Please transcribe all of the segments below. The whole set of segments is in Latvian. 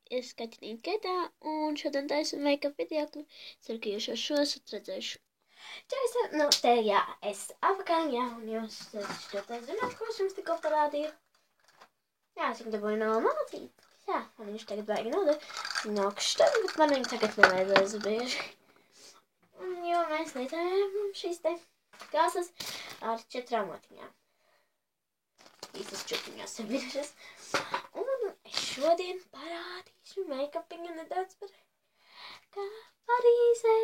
es Kaķinīte Keitā, un šodien taisu make-up video. Ceru, ka jūs šo esat redzējuši. Te, jā, es apakaļ, jā, un jūs šo te zināt, ko es jums tikko parādīju. Jā, es viņu dabūju no mācīt. Jā, man viņš tagad baigi nokšķi, bet man viņu tagad nevajadzēs bieži. Jo mēs lietojam šīs te krāsas ar 4 matiņām. Visas 4 ir bijušas. Un es šodien parādīšu make-upiņu nedaudz par kā Parīzē.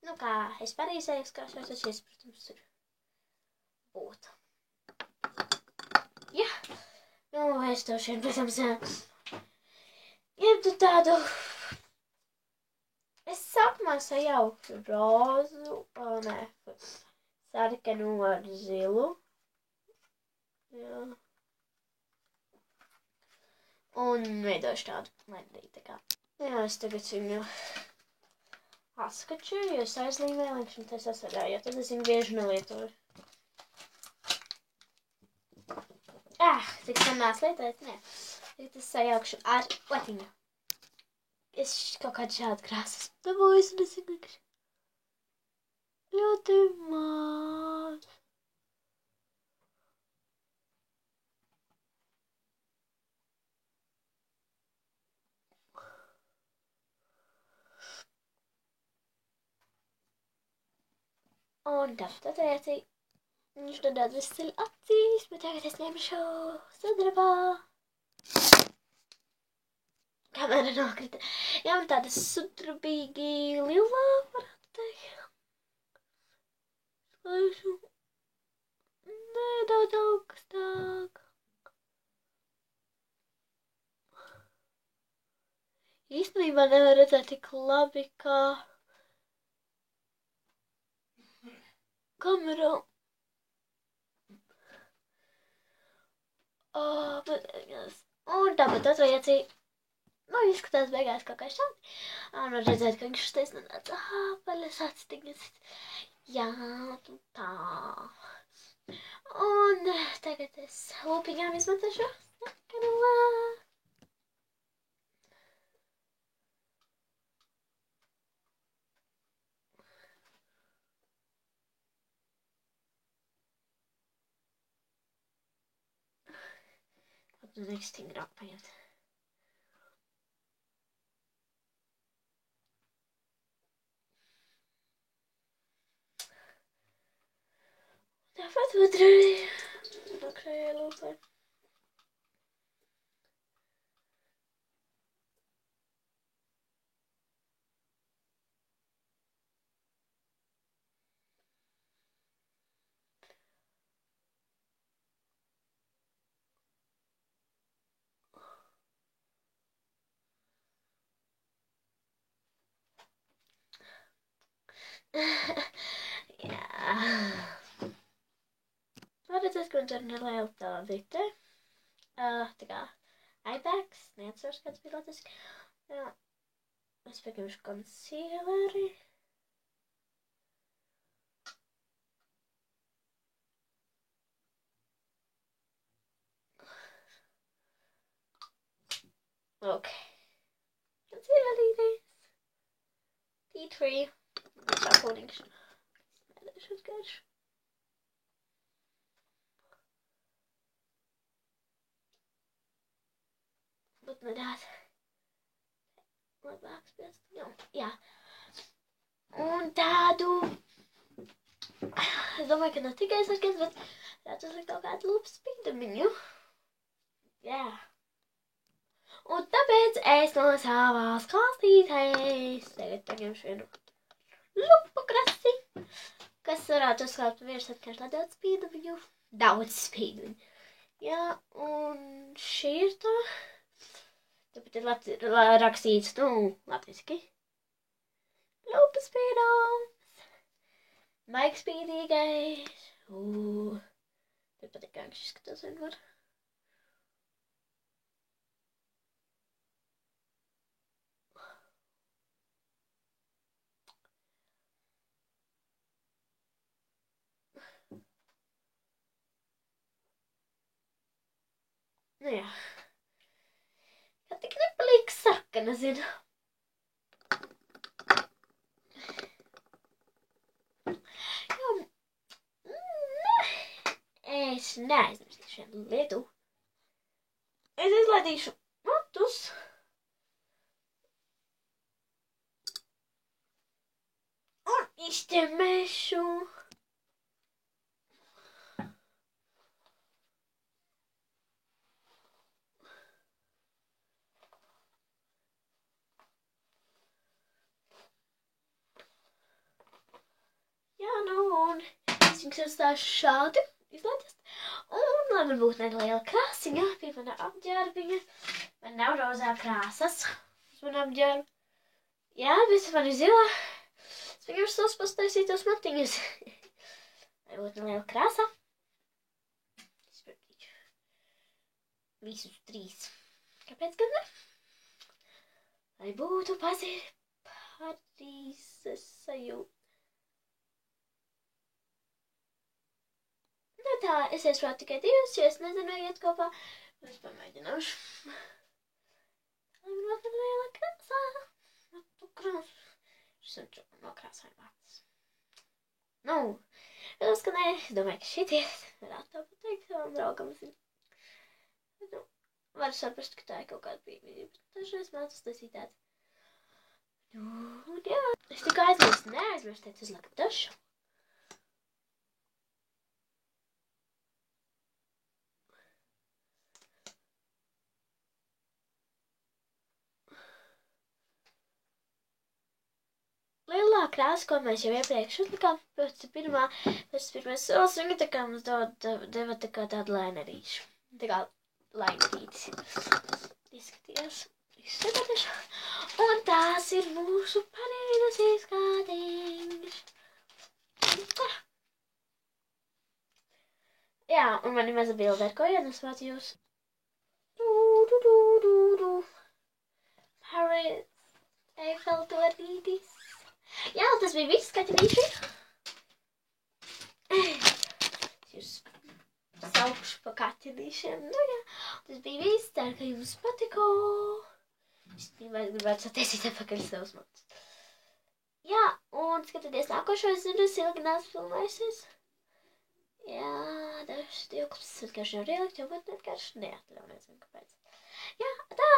Nu kā es Parīzē uzkrāšos, es šis, protams, tur būtu. Jā, nu es to šeit, protams, ņemtu tādu. Es sākumā sajauktu rozu, sarkanu ar zilu. Jā. Un veidošu tādu ledrī, tā kā. Jā, es tagad viņu atskaču, jo es aizlīmēju, likšu un te sasargāju, jo tad es viņu bieži nelietoju. Cik sanās lietēt? Nē. Tagad es sajaukšu ar letiņu. Es kaut kādu šādu krāsas dabūju, un es vienkārši ļoti maz. Un tad arī viņš nedaudz izceļ acīs, bet tagad es ņemšu sudrabā. Kamera nokrita. Jā, man tāda sudrabīgi lilā, varētu teikt. Slēšu nedaudz augstāk. Īstenībā nevar redzēt tik labi, kā kamerā. Un tāpat atvajadzī, izskatās beigās kaut kā šādi. Un var redzēt, ka viņš štais nedaudz paļas atstiņas. Jā, tā. Un tagad es lūpiņām izmantošu sarkanu. Vajag stingrāk paņemt. Tāpat otrajai lūpai. Jā. Var redzēt, ka man tur neliela tādi te. Tā kā eyebags, neatceros, kāds bija latviski. Jā. Es pieņemšu concealeri. Ok. Concealerīties. Tea tree. Sākonīgs. Nedēļšos garš. Bet nedēļ. Labāks pēc. Jā. Un tādu. Es domāju, ka nav tikai sarkans, bet varētu uzlikt kaut kādu lupu spīdumiņu. Jā. Un tāpēc es no savās kastītēs tagad paņemšu vienu lupu krasi, kas varētu uzklāt virs atkārt nedaudz spīdumiņu. Daudz spīdumiņu. Jā, un šī ir tā. Tāpat ir rakstīts, latviski. Lupu spīdums. Baigi spīdīgais. Tur patīk, kā viņš izskatās vienmēr. Nu jā. Kā tik nepaliek sarkans. ka nezinu. Jā, es neaizmirsīšu vienu lietu. Es izlaidīšu matus. Un izķemēšu. Jā, nu, un es viņus atstāšu šādi izlaidīt. Un, lai man būtu neliela krāsiņa pie mana apģērbiņa. Man nav rozā krāsas uz manu apģērbu. Jā, bet man ir zilā. Es viņam savus pastaisītos matiņus. Lai būtu neliela krāsa. Es pradīšu visus 3. Kāpēc gan ne? Lai būtu Parīzes sajūta. Nu tā, es iesaprotu tikai 2, jo es nezinu, vai iet kopā. Es pamēģināšu. Lai man būtu liela krāsā. Matu krāsa. Šis ir nokrāsāju matus. Nu, es ka nē, es domāju, ka šitie varētu tā pateikt savam draugam. Nu, var saprast, ka tā ir kaut kāda pieejamība. Dažreiz matus taisīt tāds. Nu, jā. Es tikai neaizmirstiet uzlikt dažu. Lielā krāsa, ko mēs jau iepriekš uzlikām, pēc pirmais solis, viņa tā kā mums deva tā kā tādu lainerīšu. Tā kā lainītis izskatījās. Izskatījās. Un tās ir mūsu Parīzes izskādiņas. Jā, un man ir maza bilde, ar ko iedvesmot jūs. Parīzes Eiffel tornītis. Jā, tas bija viss, kaķenīši. Jūs saukšu pa kaķenīšiem. Nu jā, tas bija viss. Ceru, ka jums patiko. Es gribētu sataisīt atpakaļ savus matus. Jā, un skatieties nākošo, es zinu, es ilgi neesmu filmējusies. Jā, dažs 12 atkārši nevar ielikt, jo būtu neatkārši neatļauj, nezinu kāpēc. Jā, tā!